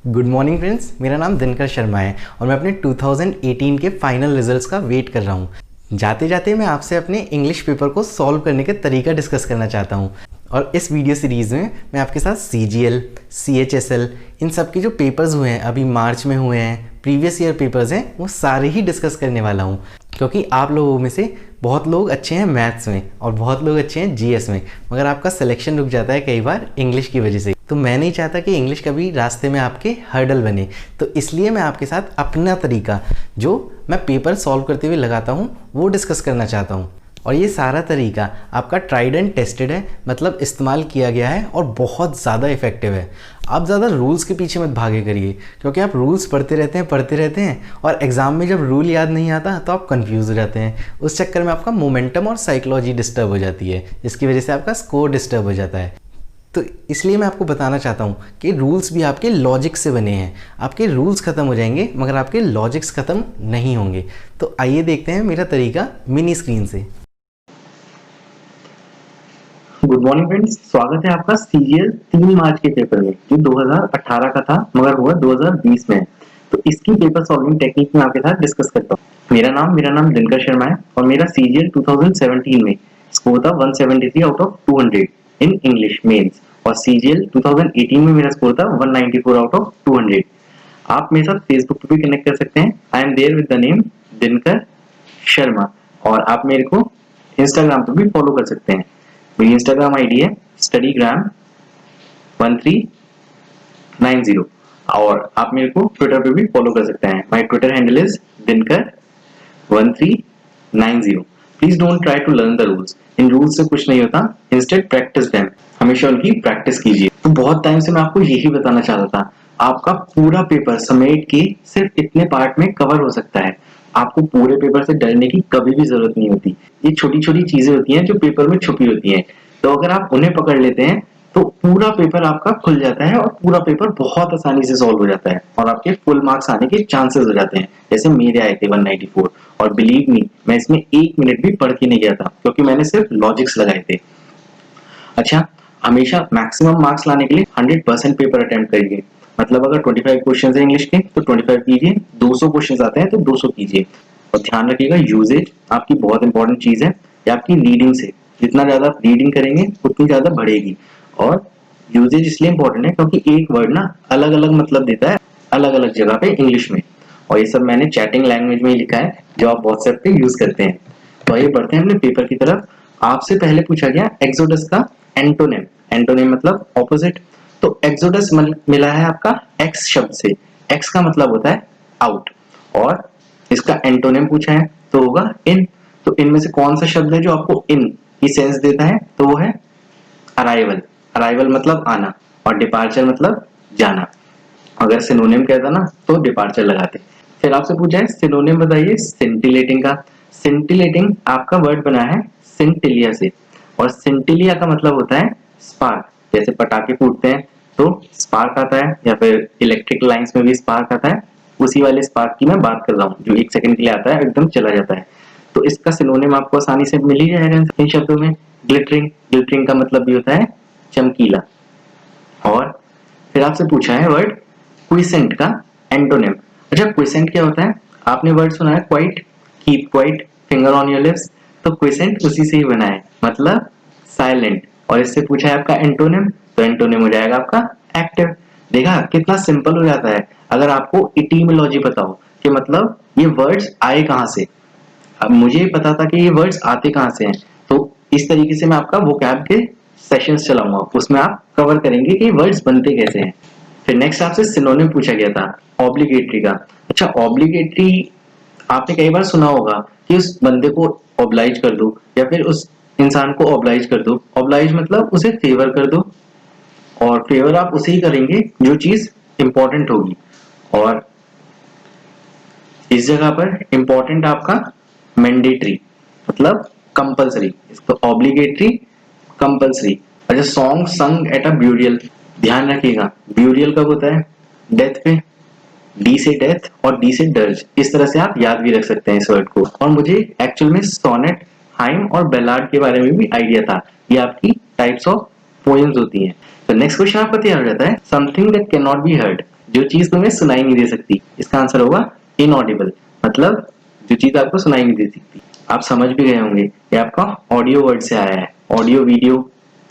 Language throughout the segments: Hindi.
गुड मॉर्निंग फ्रेंड्स, मेरा नाम दिनकर शर्मा है और मैं अपने 2018 के फाइनल रिजल्ट्स का वेट कर रहा हूँ। जाते जाते मैं आपसे अपने इंग्लिश पेपर को सॉल्व करने का तरीका डिस्कस करना चाहता हूँ और इस वीडियो सीरीज़ में मैं आपके साथ CGL, CHSL इन सब के जो पेपर्स हुए हैं, अभी मार्च में हुए हैं, प्रीवियस ईयर पेपर्स हैं, वो सारे ही डिस्कस करने वाला हूँ। क्योंकि आप लोगों में से बहुत लोग अच्छे हैं मैथ्स में और बहुत लोग अच्छे हैं GS में, मगर आपका सिलेक्शन रुक जाता है कई बार इंग्लिश की वजह से। तो मैं नहीं चाहता कि इंग्लिश कभी रास्ते में आपके हर्डल बने, तो इसलिए मैं आपके साथ अपना तरीका जो मैं पेपर सॉल्व करते हुए लगाता हूँ वो डिस्कस करना चाहता हूँ। और ये सारा तरीका आपका ट्राइड एंड टेस्टेड है, मतलब इस्तेमाल किया गया है और बहुत ज़्यादा इफेक्टिव है। आप ज़्यादा रूल्स के पीछे मत भागे करिए, क्योंकि आप रूल्स पढ़ते रहते हैं और एग्ज़ाम में जब रूल याद नहीं आता तो आप कंफ्यूज हो जाते हैं। उस चक्कर में आपका मोमेंटम और साइकोलॉजी डिस्टर्ब हो जाती है, जिसकी वजह से आपका स्कोर डिस्टर्ब हो जाता है। तो इसलिए मैं आपको बताना चाहता हूँ कि रूल्स भी आपके लॉजिक से बने हैं। आपके रूल्स ख़त्म हो जाएंगे मगर आपके लॉजिक्स ख़त्म नहीं होंगे। तो आइए देखते हैं मेरा तरीका मिनी स्क्रीन से। गुड मॉर्निंग फ्रेंड्स, स्वागत है आपका CGL 3 मार्च के पेपर में, जो 2018 का था मगर हुआ 2020 में। तो इसकी पेपर सॉल्विंग टेक्निक में आपके साथ डिस्कस करता हूँ। मेरा नाम दिनकर शर्मा है और मेरा CGL 2017 में स्कोर था 173 out of 200 in English mains और CGL 2018 में मेरा स्कोर था 194 आउट ऑफ 200। आप मेरे साथ फेसबुक पे भी कनेक्ट कर सकते हैं। I am there with the name Dinkar Sharma और आप मेरे को इंस्टाग्राम पे भी फॉलो कर सकते हैं। मेरी इंस्टाग्राम आईडी है studygram1390 और आप मेरे को ट्विटर पे भी फॉलो कर सकते हैं। माय ट्विटर हैंडल इज दिनकर1390। Please don't try to learn the rules. इन रूल्स से कुछ नहीं होता, इंस्टेड प्रैक्टिस देम। हमेशा उनकी प्रैक्टिस कीजिए। तो बहुत टाइम से मैं आपको यही बताना चाहता था, आपका पूरा पेपर समेट के सिर्फ इतने पार्ट में कवर हो सकता है। आपको पूरे पेपर से डरने की कभी भी जरूरत नहीं होती। ये छोटी छोटी चीजें होती हैं जो पेपर में छुपी होती हैं, तो अगर आप उन्हें पकड़ लेते हैं तो पूरा पेपर आपका खुल जाता है और पूरा पेपर बहुत आसानी से सॉल्व हो जाता है और आपके फुल मार्क्स आने के चांसेस हो जाते हैं। जैसे मेरे आए थे 194 और बिलीव मी, मैं इसमें 1 मिनट भी पढ़ के नहीं गया था क्योंकि मैंने सिर्फ लॉजिक्स लगाए थे। अच्छा, हमेशा मैक्सिमम मार्क्स लाने के लिए 100% पेपर अटेम्प्ट करिए। मतलब अगर 25 क्वेश्चन है इंग्लिश के तो 25 कीजिए, 200 क्वेश्चन आते हैं तो 200 कीजिए। और ध्यान रखिएगा, यूजेज आपकी बहुत इंपॉर्टेंट चीज है। या आपकी रीडिंग से, जितना ज्यादा आप रीडिंग करेंगे उतनी ज्यादा बढ़ेगी। और यूजेज इसलिए इंपॉर्टेंट है क्योंकि एक वर्ड ना अलग अलग मतलब देता है अलग अलग जगह पे इंग्लिश में, और ये सब मैंने चैटिंग लैंग्वेज में ही लिखा है जो आप व्हाट्सएप पे यूज करते हैं। तो आइए बढ़ते हैं अपने पेपर की तरफ। आपसे पहले पूछा गया एक्सोडस का एंटोनिम। एंटोनिम मतलब ऑपोजिट। तो एक्सोडस मिला है आपका एक्स शब्द से। एक्स का मतलब होता है आउट और इसका एंटोनिम पूछा है तो होगा इन। तो इनमें से कौन सा शब्द है जो आपको इन की सेंस देता है? तो वो है अराइवल। अराइवल मतलब आना और डिपार्चर मतलब जाना। अगर सिनोनिम कहता ना तो डिपार्चर लगाते। फिर आपसे पूछा है सिनोनिम बताइए सिंटिलेटिंग का। सिंटिलेटिंग आपका वर्ड बना है सिंटिलिया से और सिंटिलिया का मतलब होता है स्पार्क। जैसे पटाखे फूटते हैं तो स्पार्क आता है, या फिर इलेक्ट्रिक लाइंस में भी स्पार्क आता है। उसी वाले स्पार्क की मैं बात कर रहा हूँ जो 1 सेकंड के लिए आता है एकदम चला जाता है। तो इसका सिनोनिम आपको आसानी से मिल ही जाएगा इन शब्दों में। ग्लिटरिंग। ग्लिटरिंग का मतलब भी होता है चमकीला। और फिर आपसे पूछा है वर्ड क्विसेंट का एंटोनिम। अच्छा, क्विसेंट क्या होता है? आपने वर्ड सुना है quite, keep quiet, finger on your lips. तो क्विसेंट उसी से ही बना है, मतलब साइलेंट। और इससे पूछा है आपका एंटोनिम, तो एंटोनिम हो जाएगा आपका एक्टिव। देखा कितना सिंपल हो जाता है अगर आपको इटीमोलॉजी पता हो कि मतलब ये वर्ड्स आए कहां से। अब मुझे पता था कि ये वर्ड्स आते कहां से हैं, तो इस तरीके से मैं आपका वोकैब के सेशंस चलाऊंगा, उसमें आप कवर करेंगे कि वर्ड्स बनते कैसे हैं। फिर नेक्स्ट आपसे सिनोनिम पूछा गया था ऑब्लिगेटरी का। अच्छा, ऑब्लिगेटरी आपने कई बार सुना होगा कि उस बंदे को ऑब्लाइज कर दो या फिर उस इंसान को ऑब्लाइज कर दो। ऑब्लाइज मतलब उसे फेवर कर दो, और फेवर आप उसे ही करेंगे जो चीज इंपॉर्टेंट होगी। और इस जगह पर इंपॉर्टेंट आपका मैंडेटरी मतलब कंपलसरी, तो ऑब्लिगेटरी कंपलसरी। अच्छा, सॉन्ग संग एट अ ब्यूरियल। ध्यान रखिएगा ब्यूरियल कब होता है? डेथ पे। डी से डेथ और डी से डर्ज, इस तरह से आप याद भी रख सकते हैं इस वर्ड को। और मुझे एक्चुअल में सोनेट, हाइम और बेलार्ड के बारे में भी आइडिया था। ये आपकी टाइप्स ऑफ पोएम्स होती हैं। तो नेक्स्ट क्वेश्चन आपका तैयार हो जाता है something that can not be heard. जो चीज तुम्हें सुनाई नहीं दे सकती, इसका आंसर होगा इनऑडिबल, मतलब जो चीज आपको सुनाई नहीं दे सकती। आप समझ भी गए होंगे, ये आपका ऑडियो वर्ड से आया है। ऑडियो वीडियो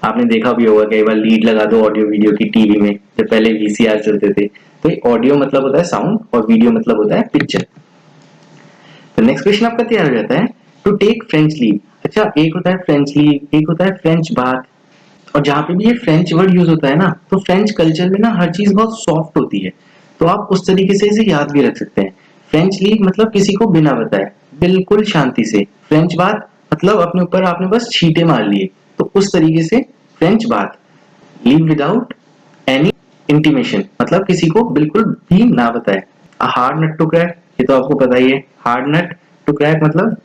आपने देखा भी होगा, कई बार लीड लगा दो ऑडियो वीडियो की टीवी में, जब पहले वीसीआर चलते थे। तो ये ऑडियो मतलब होता है साउंड और वीडियो मतलब होता है पिक्चर। तो नेक्स्ट क्वेश्चन आपका तैयार हो जाता है, टू टेक फ्रेंच लीव। अच्छा, एक होता है फ्रेंच लीव, एक होता है फ्रेंच बात। और जहाँ पे भी ये फ्रेंच वर्ड यूज होता है ना, तो फ्रेंच कल्चर में ना हर चीज बहुत सॉफ्ट होती है, तो आप उस तरीके से इसे याद भी रख सकते हैं। फ्रेंच लीव मतलब किसी को बिना बताए, बिल्कुल शांति से। फ्रेंच बात मतलब अपने ऊपर आपने बस छींटे मार लिए, तो उस तरीके से फ्रेंच बात। लीव विदाउट एनी इंटीमेशन मतलब किसी को बिल्कुल भी ना बताए। A hard nut to crack, ये तो आपको पता ही है। हार्ड नट टू क्रैक मतलब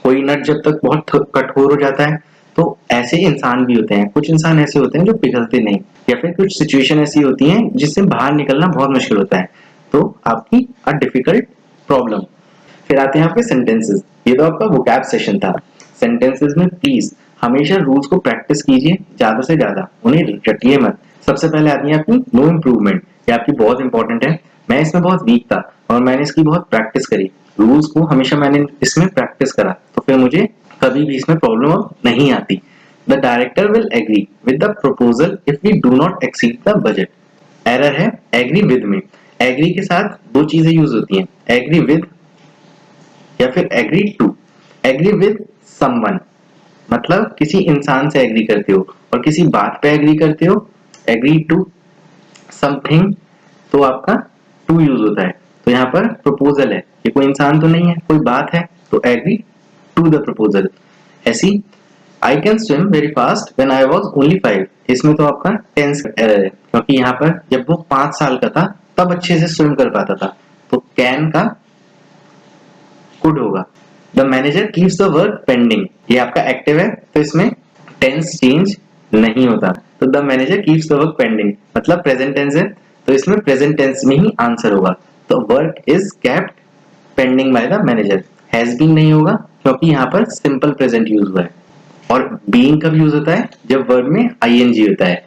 कोई नट जब तक बहुत कठोर हो जाता है, तो ऐसे इंसान भी होते हैं, कुछ इंसान ऐसे होते हैं जो पिघलते नहीं, या फिर कुछ सिचुएशन ऐसी होती हैं जिससे बाहर निकलना बहुत मुश्किल होता है, तो आपकी अ डिफिकल्ट प्रॉब्लम। फिर आते हैं आपके सेंटेंसेस। ये तो आपका वोकैब सेशन था। सेंटेंसेस में प्लीज हमेशा रूल्स को प्रैक्टिस कीजिए ज्यादा से ज्यादा, उन्हें रटिए मत। सबसे पहले आती है आपकी नो इम्प्रूवमेंट, ये आपकी बहुत इंपॉर्टेंट है। मैं इसमें बहुत वीक था और मैंने इसकी बहुत प्रैक्टिस करी, रूल्स को हमेशा मैंने इसमें प्रैक्टिस करा, तो फिर मुझे कभी भी इसमें प्रॉब्लम अब नहीं आती। The director will agree with the proposal if we do not exceed the budget. Error है एग्री विद में। एग्री के साथ दो चीजें यूज होती हैं, एग्री विद या फिर agree to. Agree with someone मतलब किसी इंसान से एग्री करते हो, और किसी बात पे एग्री करते हो, एग्री टू समथिंग, तो आपका टू यूज होता है। तो यहाँ पर प्रपोजल है, ये कोई इंसान तो नहीं है, कोई बात है, तो एग्री टू द प्रपोजल। ऐसी I can swim very fast when I was only 5, इसमें तो आपका टेंस एरर है, क्योंकि यहाँ पर जब वो 5 साल का था तब अच्छे से स्विम कर पाता था, तो कैन का कुड होगा। The manager keeps the work pending, ये आपका एक्टिव है, तो इसमें टेंस चेंज नहीं होता, तो the manager keeps the work pending मतलब प्रेजेंट टेंस है, तो इसमें प्रेजेंट टेंस में ही आंसर होगा। तो work is kept pending by the manager. Has been नहीं होगा क्योंकि यहाँ पर सिंपल प्रेजेंट यूज हुआ है। और बीइंग कब यूज होता है, जब वर्ब में आईएनजी होता है।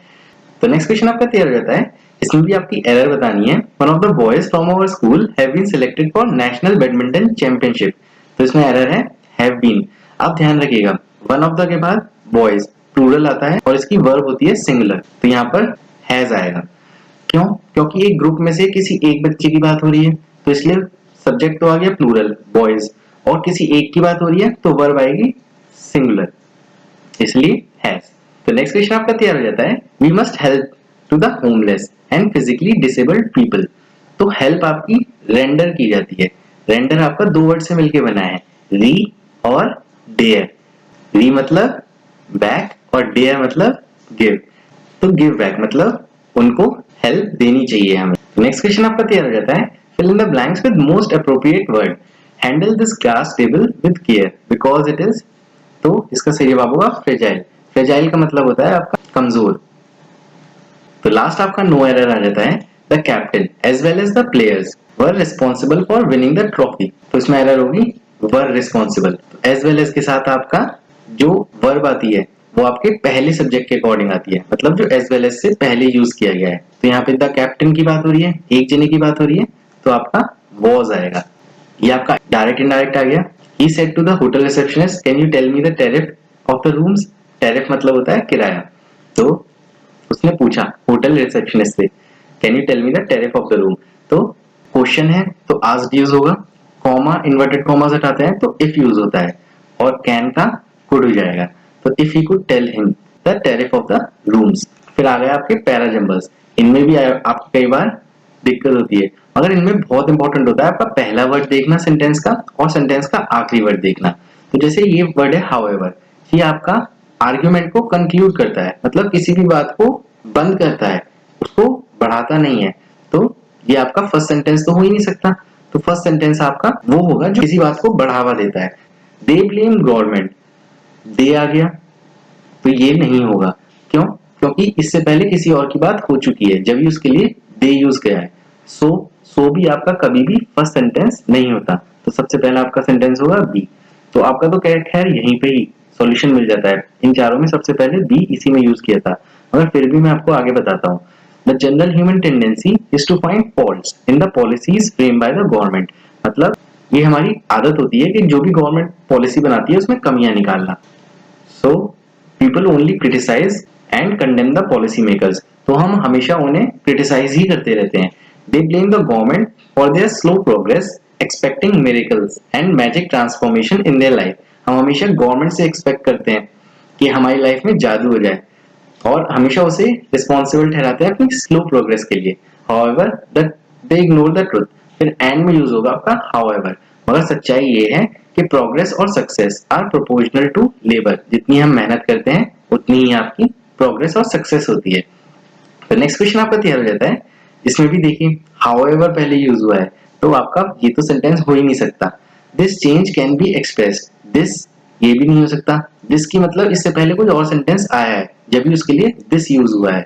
तो नेक्स्ट क्वेश्चन आपका तैयार हो जाता है, इसमें भी आपकी एरर बतानी है। One of the boys from our school have been selected for national badminton championship, तो इसमें एरर है हैव बीन। आप ध्यान रखिएगा, वन ऑफ द के बाद बॉयज प्लूरल आता है और इसकी वर्ब होती है सिंगुलर, तो यहाँ पर हैज आएगा। क्यों? क्योंकि एक ग्रुप में से किसी एक बच्चे की बात हो रही है, तो इसलिए सब्जेक्ट तो आ गया प्लूरल बॉयज, और किसी एक की बात हो रही है तो वर्ब आएगी सिंगुलर, इसलिए हैज। तो नेक्स्ट क्वेश्चन आपका तैयार हो जाता है, we must help to the homeless and physically disabled people. तो हेल्प आपकी रेंडर की जाती है। रेंडर आपका दो वर्ड से मिलकर बना है, री और डेयर। री मतलब बैक और डेयर मतलब गिव, तो गिव बैक मतलब उनको हेल्प देनी चाहिए हमें। नेक्स्ट क्वेश्चन आपका तैयार हो जाता है, fill in the blanks with most appropriate word. Handle this glass table with care because it is, तो इसका सही जवाब होगा फ्रेजाइल। फ्रेजाइल का मतलब होता है आपका कमजोर। तो लास्ट आपका नो एरर आ जाता है, the captain as well as the players were responsible for winning the trophy, तो इसमें एरर होगी वर रिस्पॉन्सिबल। तो एज वेल एज के साथ आपका जो वर्ब आती है वो आपके पहले सब्जेक्ट के अकॉर्डिंग आती है, मतलब जो एज वेल एज से पहले यूज किया गया है। तो यहाँ पे द कैप्टन की बात हो रही है, एक जने की बात हो रही है, तो आपका वॉज आएगा। ये आपका डायरेक्ट इनडायरेक्ट आ गया। He said to the hotel receptionist, "Can you tell me the tariff of the rooms?" Tariff मतलब होता है किराया। तो उसने पूछा होटल रिसेप्शनिस्ट से, "Can you tell me the tariff of the room?" तो क्वेश्चन है तो asked यूज होगा, कॉमा इन्वर्टेड कॉमास हटाते हैं तो if यूज होता है, और can का could हो जाएगा। तो if he could tell him the tariff of the rooms। फिर आ गया आपके पैराजम्बल्स। इनमें भी आपको कई बार दिक्कत होती है, मगर इनमें बहुत इंपॉर्टेंट होता है आपका पहला वर्ड देखना सेंटेंस का, और सेंटेंस का आखिरी वर्ड देखना। तो जैसे ये वर्ड है हाउएवर, ये आपका आर्ग्यूमेंट को कंक्लूड करता है, मतलब किसी भी बात को बंद करता है, उसको बढ़ाता नहीं है। तो ये आपका फर्स्ट सेंटेंस तो हो ही नहीं सकता, तो फर्स्ट सेंटेंस आपका वो होगा जो किसी बात को बढ़ावा देता है। दे ब्लेम गवर्नमेंट, दे आ गया तो ये नहीं होगा। क्यों? क्योंकि इससे पहले किसी और की बात हो चुकी है, जब भी उसके लिए दे यूज किया है। सो भी आपका कभी भी फर्स्ट सेंटेंस नहीं होता, तो सबसे पहला आपका सेंटेंस होगा बी। तो आपका तो खैर यहीं पे ही सॉल्यूशन मिल जाता है, इन चारों में सबसे पहले बी इसी में यूज किया था, मगर फिर भी मैं आपको आगे बताता हूँ। The general human tendency is to find faults in the policies frame by the government. मतलब ये हमारी आदत होती है कि जो भी गवर्नमेंट पॉलिसी बनाती है उसमें कमियां निकालना। So people only criticise and condemn the policy makers. तो हम हमेशा उन्हें क्रिटिसाइज ही करते रहते हैं। They blame the government for their slow progress expecting miracles and magic transformation in their life. हम हमेशा गवर्नमेंट से एक्सपेक्ट करते हैं कि हमारी लाइफ में जादू हो जाए और हमेशा उसे रिस्पॉन्सिबल ठहराते हैं अपनी स्लो प्रोग्रेस के लिए। However they ignore the truth. फिर एंड में यूज होगा आपका हाउएवर। मगर सच्चाई ये है कि प्रोग्रेस और success are proportional to labour. जितनी हम मेहनत करते हैं उतनी ही आपकी प्रोग्रेस और सक्सेस होती है। तो नेक्स्ट क्वेश्चन आपका तैयार हो जाता है। इसमें भी देखिए हाउएवर पहले यूज हुआ है तो आपका ये तो सेंटेंस हो ही नहीं सकता। This change can be expressed. This ये भी नहीं हो सकता। दिस की मतलब इससे पहले कोई और सेंटेंस आया है जब भी उसके लिए दिस यूज हुआ है।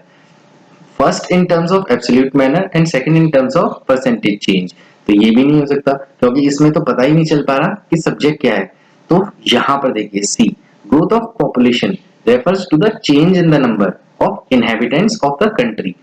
First in terms of absolute manner and second in terms of percentage change. तो ये भी नहीं हो सकता क्योंकि इसमें तो पता ही नहीं चल पा रहा कि सब्जेक्ट क्या है। तो यहाँ पर देखिए C, growth of population refers to the change in the number of inhabitants of the country.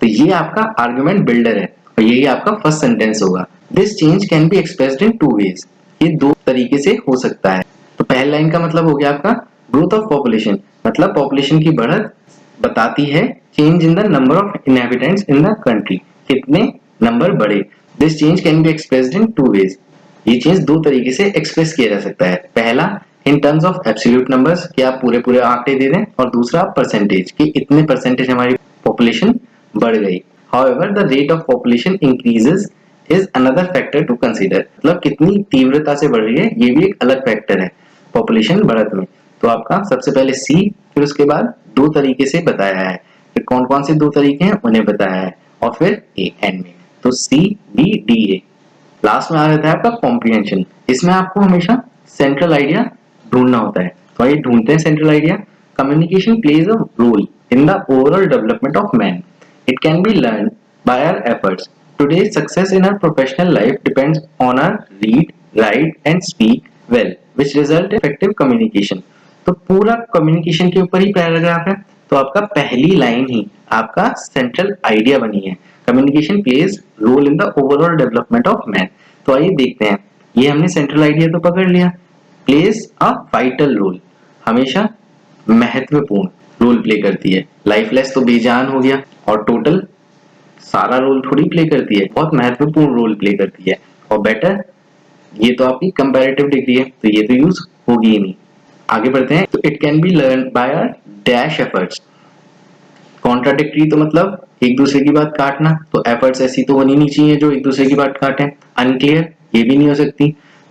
तो ये आपका आर्गुमेंट बिल्डर है और यही आपका फर्स्ट सेंटेंस होगा। This change can be expressed in two ways. ये दो तरीके से हो सकता है। तो पहली लाइन का मतलब हो गया आपका ग्रोथ ऑफ पॉपुलेशन, मतलब पॉपुलेशन की बढ़त बताती है change in the number of inhabitants in the country, कितने नंबर बढ़े। This change can be expressed in two ways. ये चेंज दो तरीके से एक्सप्रेस किया जा सकता है। पहला in terms of absolute numbers कि आप पूरे पूरे आंकड़े दे दें, और दूसरा परसेंटेज कि इतने परसेंटेज हमारी पॉपुलेशन बढ़ गई। However, the rate of population increases is another factor to consider। मतलब कितनी तीव्रता से बढ़ रही है ये भी एक अलग फैक्टर है पॉपुलेशन बढ़त में। तो आपका सबसे पहले सी, फिर उसके बाद दो तरीके से बताया है, फिर कौन कौन से दो तरीके हैं उन्हें बताया है, और फिर ए एंड में। तो C B D A. Last में आ जाता है आपका कॉम्प्रिहेंशन। इसमें आपको हमेशा सेंट्रल आइडिया ढूंढना होता है। तो आइए ढूंढते हैं central idea. Communication plays a role in the overall development of man. It can be learned by our efforts. Today's success in our professional life depends on our read, write and speak well, which result in effective communication। तो पूरा कम्युनिकेशन के ऊपर ही पैराग्राफ है। तो आपका पहली लाइन ही आपका सेंट्रल आइडिया बनी है। Communication plays role in the overall development of man. तो आइए देखते हैं। ये हमने सेंट्रल आइडिया तो पकड़ लिया। प्लेज अ वाइटल रोल, हमेशा महत्वपूर्ण रोल प्ले करती है। लाइफलेस तो बेजान हो गया, और टोटल सारा रोल थोड़ी प्ले करती है, बहुत महत्वपूर्ण रोल प्ले करती है। और बेटर, ये तो आपकी कंपैरेटिव डिग्री है तो ये तो यूज होगी ही नहीं। आगे बढ़ते हैं। तो it can be learn by our dash efforts. Contradictory तो मतलब एक दूसरे की बात काटना, तो एफर्ट्स ऐसी तो होनी नहीं चाहिए जो एक दूसरे की बात काटें। अनक्लियर ये भी नहीं हो सकती,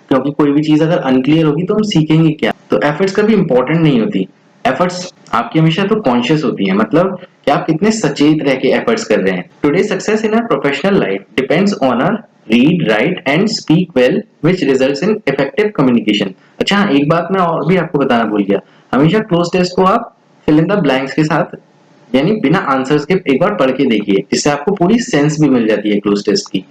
क्योंकि कोई भी चीज अगर अनक्लियर होगी तो हम सीखेंगे क्या। तो एफर्ट्स कभी इंपॉर्टेंट नहीं होती। एफर्ट्स आपकी हमेशा तो कॉन्शियस होती है, मतलब कि आप कितने सचेत रह के एफर्ट्स कर रहे हैं। Today success in our professional life depends on our read, write and speak well which results in effective communication. अच्छा, एक बात मैं और भी आपको बताना भूल गया। हमेशा क्लोज टेस्ट को आप फिल इन द ब्लैंक्स के साथ, यानी बिना आंसर्स के एक बार पढ़ के देखिए, जिससे आपको पूरी सेंस भी मिल जाती है क्लोज टेस्ट की।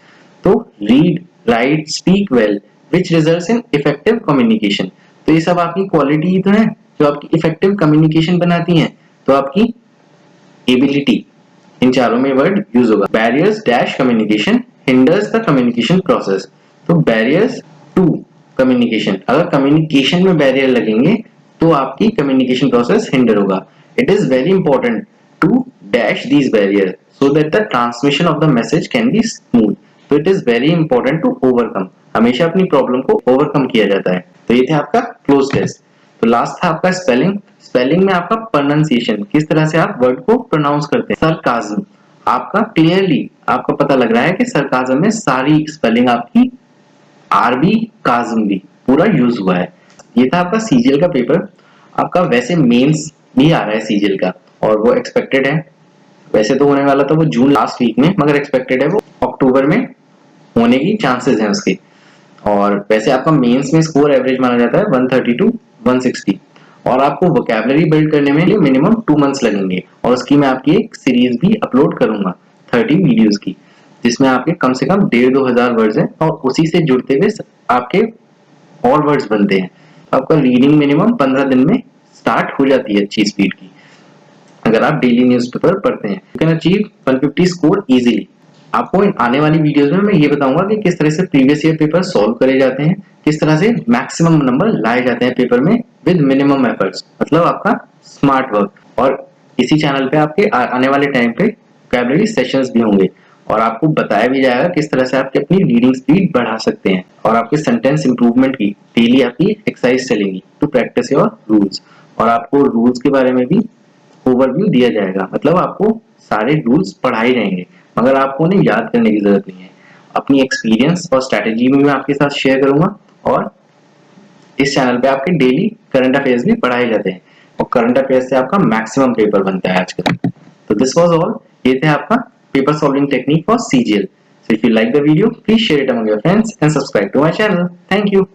तो read, right, speak well which results in effective communication. तो ये सब आपकी क्वालिटी ही तो है जो आपकी इफेक्टिव कम्युनिकेशन बनाती हैं। तो आपकी एबिलिटी, इन चारों में वर्ड यूज होगा। Barriers dash communication hinders the communication process. तो बैरियर्स टू कम्युनिकेशन, अगर कम्युनिकेशन में बैरियर लगेंगे तो आपकी कम्युनिकेशन प्रोसेस हिंडर होगा। It is very important to dash these barrier so that the transmission of the message can be smooth. तो it is very important to overcome. हमेशा अपनी प्रॉब्लम को ओवरकम किया जाता है। तो ये थे आपका क्लोज टेस्ट। तो लास्ट था आपका स्पेलिंग। स्पेलिंग में आपका प्रोनाउंसिएशन, किस तरह से आप वर्ड को प्रोनाउंस करते हैं। सरकाज़म, आपका क्लियरली आपको पता लग रहा है कि सरकाज़म में सारी स्पेलिंग आपकी आर बी काज़म भी पूरा यूज हुआ है। ये था आपका सीजीएल का पेपर। आपका वैसे मेंस भी आ रहा है सीजीएल का, और वो एक्सपेक्टेड है। वैसे तो होने वाला था वो जून लास्ट वीक में, मगर एक्सपेक्टेड है वो अक्टूबर में होने की चांसेस हैं उसके। और वैसे आपका मेंस में स्कोर एवरेज माना जाता है 130 to 160, और आपको वोकैबुलरी बिल्ड करने में मिनिमम 2 मंथ्स लगेंगे। और उसकी मैं आपकी एक सीरीज भी अपलोड करूंगा 30 वीडियोस की, जिसमें आपके कम से कम 1,500-2 हजार वर्ड्स हैं, और उसी से जुड़ते हुए आपके और वर्ड्स बनते हैं। आपका रीडिंग मिनिमम 15 दिन में स्टार्ट हो जाती है अच्छी स्पीड की। अगर आप डेली न्यूज़पेपर पढ़ते हैं। You can achieve 150 score easily. आपको इन आने वाली वीडियोस में मैं ये बताऊंगा कि किस तरह से प्रीवियस ईयर पेपर सॉल्व करे जाते हैं, किस तरह से मैक्सिमम नंबर लाए जाते हैं पेपर में विद मिनिमम एफर्ट्स, मतलब आपका स्मार्ट वर्क। और इसी चैनल पे आपके आने वाले टाइम पे वोकैबुलरी सेशंस भी होंगे और आपको बताया भी जाएगा किस तरह से आप अपनी रीडिंग स्पीड बढ़ा सकते हैं और आपके सेंटेंस इंप्रूवमेंट की डेली आपकी एक्सरसाइज चलेंगी टू प्रैक्टिस योर रूल्स। और आपको रूल्स के बारे में भी ओवरव्यू दिया जाएगा, मतलब आपको सारे रूल्स पढ़ाए जाएंगे मगर आपको उन्हें याद करने की जरूरत नहीं है। अपनी एक्सपीरियंस और स्ट्रैटेजी में मैं आपके साथ शेयर करूंगा और इस चैनल पे आपके डेली करंट अफेयर्स भी पढ़ाए जाते हैं और करंट अफेयर्स से आपका मैक्सिमम पेपर बनता है आजकल। तो दिस वाज ऑल, ये थे आपका paper solving technique for CGL। So if you like the video, please share it among your friends and subscribe to my channel. Thank you.